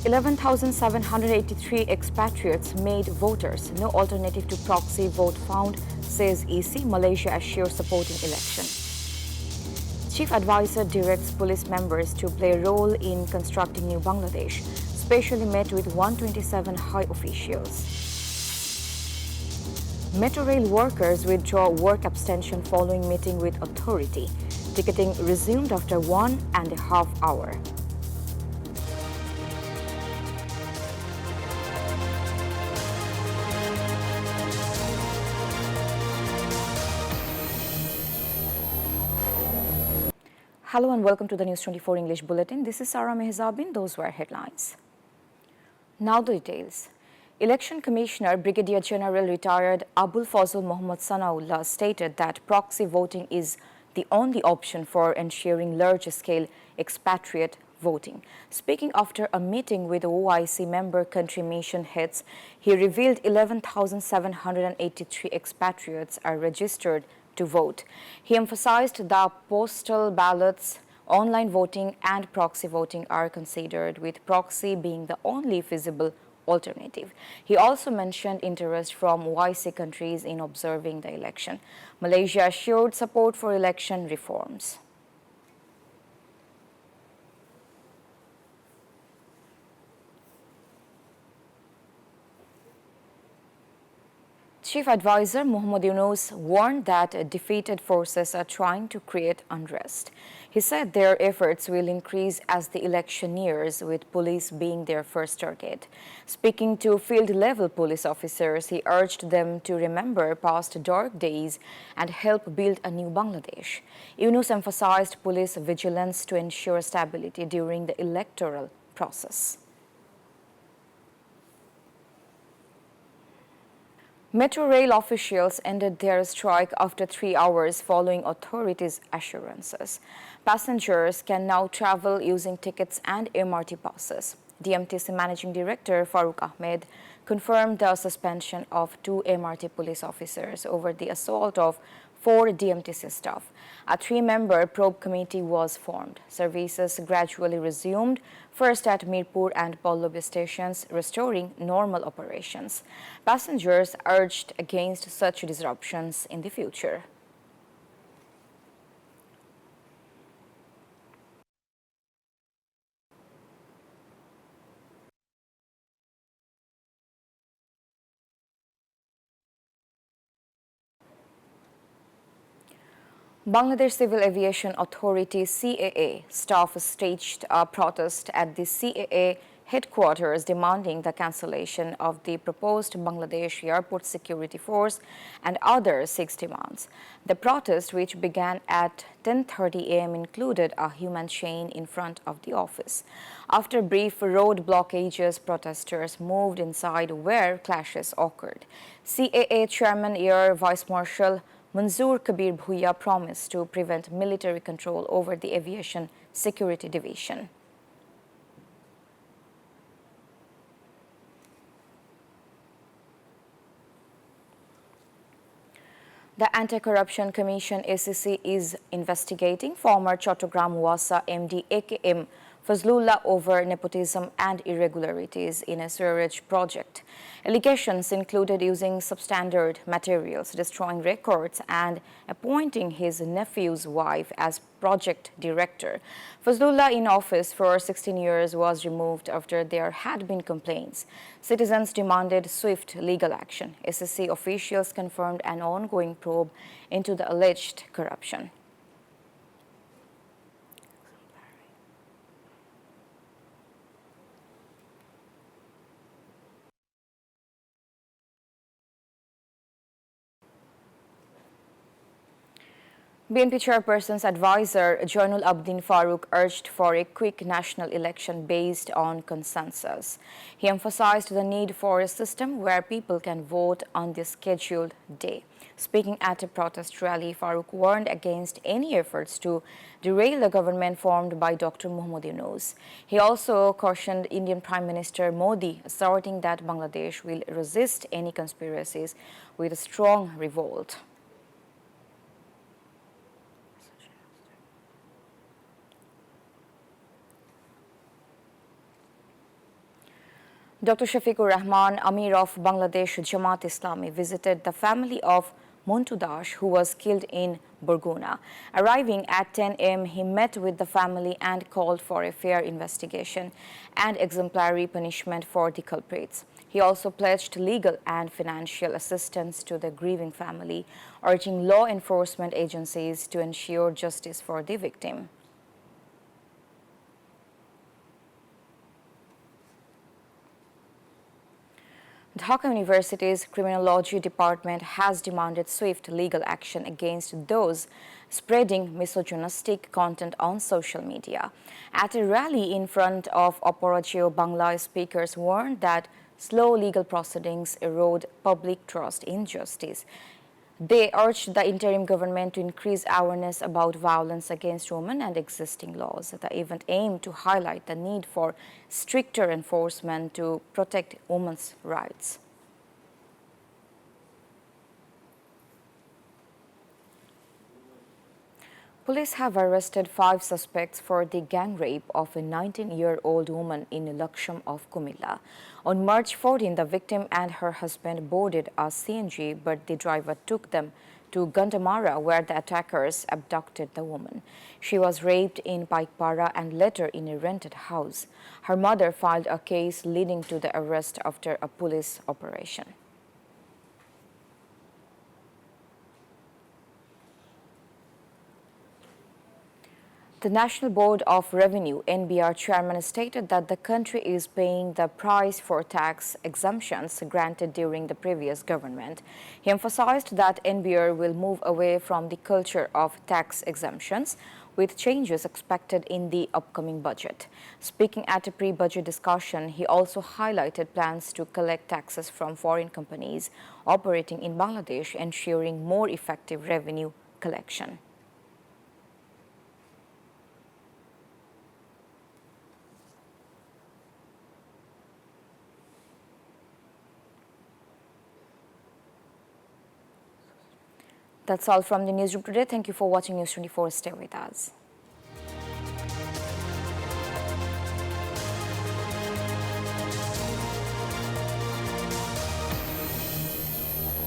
11,783 expatriates made voters. No alternative to proxy vote found, says EC. Malaysia assures supporting election. Chief Advisor directs police members to play a role in constructing New Bangladesh. Specially met with 127 high officials. Metro rail workers withdraw work abstention following meeting with authority. Ticketing resumed after 1.5 hours. Hello and welcome to the News24 English Bulletin. This is Sarah Mehzabin. Those were headlines. Now the details. Election Commissioner Brigadier General retired Abul Fazl Mohammad Sanaullah stated that proxy voting is the only option for ensuring large-scale expatriate voting. Speaking after a meeting with OIC member country mission heads, he revealed 11,783 expatriates are registered to vote. He emphasized that postal ballots, online voting and proxy voting are considered, with proxy being the only feasible alternative. He also mentioned interest from OIC countries in observing the election. Malaysia assured support for election reforms. Chief Advisor Muhammad Yunus warned that defeated forces are trying to create unrest. He said their efforts will increase as the election nears, with police being their first target. Speaking to field-level police officers, he urged them to remember past dark days and help build a new Bangladesh. Yunus emphasized police vigilance to ensure stability during the electoral process. Metro rail officials ended their strike after 3 hours following authorities' assurances. Passengers can now travel using tickets and MRT passes. DMTC Managing Director Farooq Ahmed confirmed the suspension of 2 MRT police officers over the assault of 4 DMTC staff. A 3-member probe committee was formed. Services gradually resumed, first at Mirpur and Pallavi stations, restoring normal operations. Passengers urged against such disruptions in the future. Bangladesh Civil Aviation Authority (CAA) staff staged a protest at the CAA headquarters demanding the cancellation of the proposed Bangladesh Airport Security Force and other 6 demands. The protest, which began at 10:30 a.m., included a human chain in front of the office. After brief road blockages, protesters moved inside where clashes occurred. CAA Chairman Air Vice Marshal Manzoor Kabir Bhuiya promised to prevent military control over the Aviation Security Division. The Anti-Corruption Commission ACC is investigating former Chattogram Wasa MD AKM Fazlullah over nepotism and irregularities in a sewerage project. Allegations included using substandard materials, destroying records, and appointing his nephew's wife as project director. Fazlullah, in office for 16 years, was removed after there had been complaints. Citizens demanded swift legal action. SSC officials confirmed an ongoing probe into the alleged corruption. BNP Chairperson's advisor, Joinul Abdin Farooq, urged for a quick national election based on consensus. He emphasized the need for a system where people can vote on the scheduled day. Speaking at a protest rally, Farooq warned against any efforts to derail the government formed by Dr. Muhammad Yunus. He also cautioned Indian Prime Minister Modi, asserting that Bangladesh will resist any conspiracies with a strong revolt. Dr. Shafiqur Rahman, Amir of Bangladesh Jamaat Islami, visited the family of Montu Dash, who was killed in Burguna. Arriving at 10 a.m., he met with the family and called for a fair investigation and exemplary punishment for the culprits. He also pledged legal and financial assistance to the grieving family, urging law enforcement agencies to ensure justice for the victim. Dhaka University's Criminology Department has demanded swift legal action against those spreading misogynistic content on social media. At a rally in front of Oporachio, Bangla speakers warned that slow legal proceedings erode public trust in justice. They urged the interim government to increase awareness about violence against women and existing laws. The event aimed to highlight the need for stricter enforcement to protect women's rights. Police have arrested 5 suspects for the gang rape of a 19-year-old woman in Laksham of Kumilla. On March 14, the victim and her husband boarded a CNG, but the driver took them to Gandamara, where the attackers abducted the woman. She was raped in Paikpara and later in a rented house. Her mother filed a case leading to the arrest after a police operation. The National Board of Revenue (NBR) chairman stated that the country is paying the price for tax exemptions granted during the previous government. He emphasized that NBR will move away from the culture of tax exemptions, with changes expected in the upcoming budget. Speaking at a pre-budget discussion, he also highlighted plans to collect taxes from foreign companies operating in Bangladesh, ensuring more effective revenue collection. That's all from the newsroom today. Thank you for watching News 24. Stay with us.